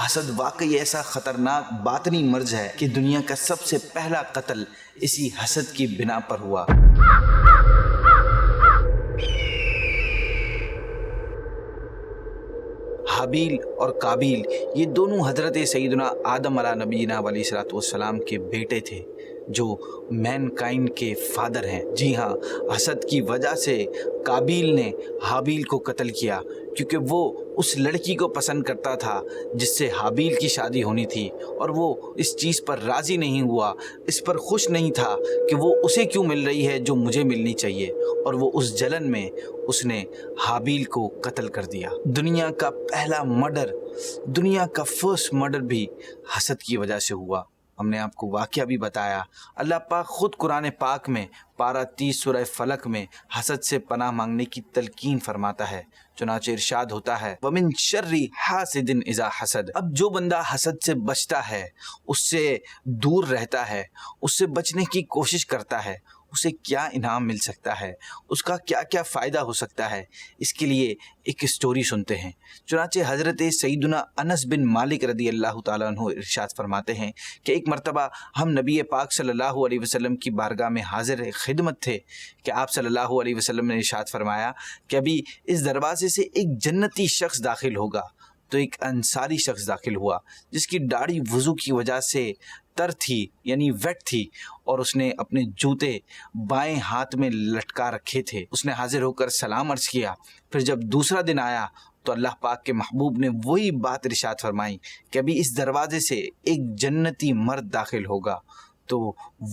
حسد واقعی ایسا خطرناک باطنی مرض ہے کہ دنیا کا سب سے پہلا قتل اسی حسد کی بنا پر ہوا۔ حابیل اور قابیل یہ دونوں حضرت سیدنا آدم علیہ نبینا علیہ الصلوۃ والسلام کے بیٹے تھے جو مین کائنڈ کے فادر ہیں۔ جی ہاں، حسد کی وجہ سے قابیل نے حابیل کو قتل کیا کیونکہ وہ اس لڑکی کو پسند کرتا تھا جس سے حابیل کی شادی ہونی تھی، اور وہ اس چیز پر راضی نہیں ہوا، اس پر خوش نہیں تھا کہ وہ اسے کیوں مل رہی ہے جو مجھے ملنی چاہیے، اور وہ اس جلن میں اس نے حابیل کو قتل کر دیا۔ دنیا کا پہلا مرڈر، دنیا کا فرسٹ مرڈر بھی حسد کی وجہ سے ہوا۔ ہم نے آپ کو واقعہ بھی بتایا۔ اللہ پاک خود قرآن پاک میں پارہ 30 سورہ فلق میں حسد سے پناہ مانگنے کی تلقین فرماتا ہے۔ چنانچہ ارشاد ہوتا ہے وَمِن شَرِّ حَاسِدٍ إِذَا حَسَد۔ اب جو بندہ حسد سے بچتا ہے، اس سے دور رہتا ہے، اس سے بچنے کی کوشش کرتا ہے، اسے کیا انعام مل سکتا ہے، اس کا کیا کیا فائدہ ہو سکتا ہے، اس کے لیے ایک اسٹوری سنتے ہیں۔ چنانچہ حضرت سیدنا انس بن مالک رضی اللہ تعالیٰ عنہ ارشاد فرماتے ہیں کہ ایک مرتبہ ہم نبی پاک صلی اللہ علیہ وسلم کی بارگاہ میں حاضر خدمت تھے کہ آپ صلی اللہ علیہ وسلم نے ارشاد فرمایا کہ ابھی اس دروازے سے ایک جنتی شخص داخل ہوگا۔ تو ایک انصاری شخص داخل ہوا جس کی داڑھی وضو کی وجہ سے تر تھی، یعنی ویٹ تھی، اور اس نے اپنے جوتے بائیں ہاتھ میں لٹکا رکھے تھے۔ اس نے حاضر ہو کر سلام عرض کیا۔ پھر جب دوسرا دن آیا تو اللہ پاک کے محبوب نے وہی بات ارشاد فرمائی کہ ابھی اس دروازے سے ایک جنتی مرد داخل ہوگا۔ تو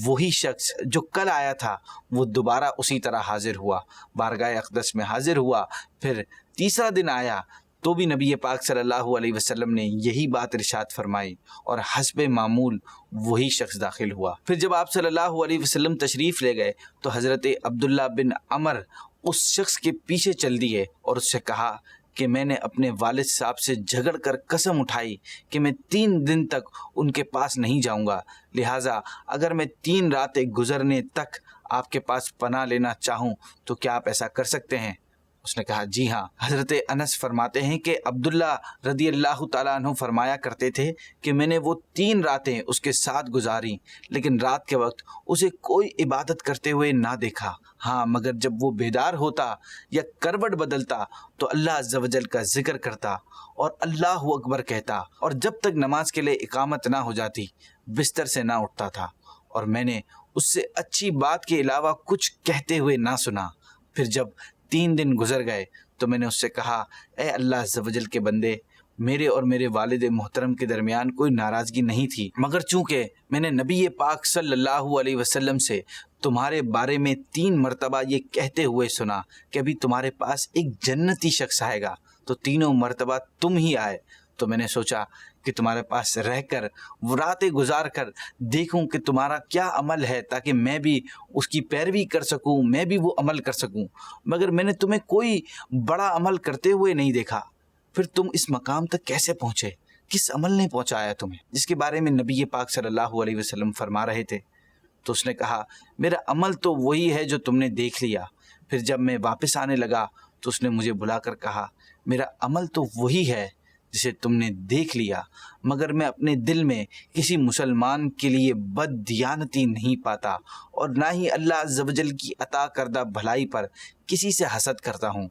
وہی شخص جو کل آیا تھا وہ دوبارہ اسی طرح حاضر ہوا، بارگاہ اقدس میں حاضر ہوا۔ پھر تیسرا دن آیا تو بھی نبی پاک صلی اللہ علیہ وسلم نے یہی بات ارشاد فرمائی، اور حسب معمول وہی شخص داخل ہوا۔ پھر جب آپ صلی اللہ علیہ وسلم تشریف لے گئے تو حضرت عبداللہ بن عمر اس شخص کے پیچھے چل دیے اور اس سے کہا کہ میں نے اپنے والد صاحب سے جھگڑ کر قسم اٹھائی کہ میں 3 دن تک ان کے پاس نہیں جاؤں گا، لہٰذا اگر میں 3 راتیں گزرنے تک آپ کے پاس پناہ لینا چاہوں تو کیا آپ ایسا کر سکتے ہیں؟ اس نے کہا جی ہاں۔ حضرت انس فرماتے ہیں کہ عبداللہ رضی اللہ تعالیٰ عنہ فرمایا کرتے تھے کہ میں نے وہ 3 راتیں اس کے ساتھ گزاری، لیکن رات کے وقت اسے کوئی عبادت کرتے ہوئے نہ دیکھا، ہاں مگر جب وہ بیدار ہوتا یا کروٹ بدلتا تو اللہ عز و جل کا ذکر کرتا اور اللہ اکبر کہتا، اور جب تک نماز کے لیے اقامت نہ ہو جاتی بستر سے نہ اٹھتا تھا، اور میں نے اس سے اچھی بات کے علاوہ کچھ کہتے ہوئے نہ سنا۔ پھر جب 3 دن گزر گئے تو میں نے اس سے کہا اے اللہ عز و جل کے بندے، میرے اور میرے والد محترم کے درمیان کوئی ناراضگی نہیں تھی، مگر چونکہ میں نے نبی پاک صلی اللہ علیہ وسلم سے تمہارے بارے میں 3 مرتبہ یہ کہتے ہوئے سنا کہ ابھی تمہارے پاس ایک جنتی شخص آئے گا، تو تینوں مرتبہ تم ہی آئے، تو میں نے سوچا کہ تمہارے پاس رہ کر وہ راتیں گزار کر دیکھوں کہ تمہارا کیا عمل ہے، تاکہ میں بھی اس کی پیروی کر سکوں، میں بھی وہ عمل کر سکوں، مگر میں نے تمہیں کوئی بڑا عمل کرتے ہوئے نہیں دیکھا۔ پھر تم اس مقام تک کیسے پہنچے؟ کس عمل نے پہنچایا تمہیں، جس کے بارے میں نبی پاک صلی اللہ علیہ وسلم فرما رہے تھے؟ تو اس نے کہا میرا عمل تو وہی ہے جو تم نے دیکھ لیا۔ پھر جب میں واپس آنے لگا تو اس نے مجھے بلا کر کہا میرا عمل تو وہی ہے جسے تم نے دیکھ لیا، مگر میں اپنے دل میں کسی مسلمان کے لیے بد دیانتی نہیں پاتا، اور نہ ہی اللہ عز و جل کی عطا کردہ بھلائی پر کسی سے حسد کرتا ہوں۔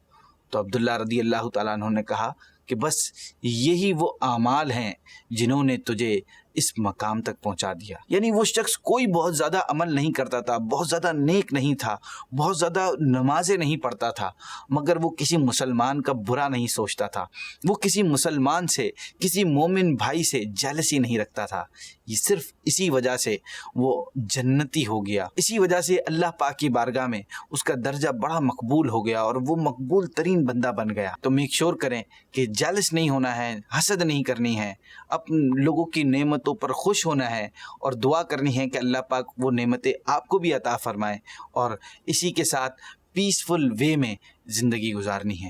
تو عبداللہ رضی اللہ تعالیٰ عنہ نے کہا کہ بس یہی وہ اعمال ہیں جنہوں نے تجھے اس مقام تک پہنچا دیا۔ یعنی وہ شخص کوئی بہت زیادہ عمل نہیں کرتا تھا، بہت زیادہ نیک نہیں تھا، بہت زیادہ نمازیں نہیں پڑھتا تھا، مگر وہ کسی مسلمان کا برا نہیں سوچتا تھا، وہ کسی مسلمان سے، کسی مومن بھائی سے جیلسی نہیں رکھتا تھا۔ یہ صرف اسی وجہ سے وہ جنتی ہو گیا، اسی وجہ سے اللہ پاک کی بارگاہ میں اس کا درجہ بڑا مقبول ہو گیا اور وہ مقبول ترین بندہ بن گیا۔ تو میک شور کریں کہ جیلس نہیں ہونا ہے، حسد نہیں کرنی ہے، اپنے لوگوں کی نعمتوں پر خوش ہونا ہے، اور دعا کرنی ہے کہ اللہ پاک وہ نعمتیں آپ کو بھی عطا فرمائے، اور اسی کے ساتھ پیسفل وے میں زندگی گزارنی ہے۔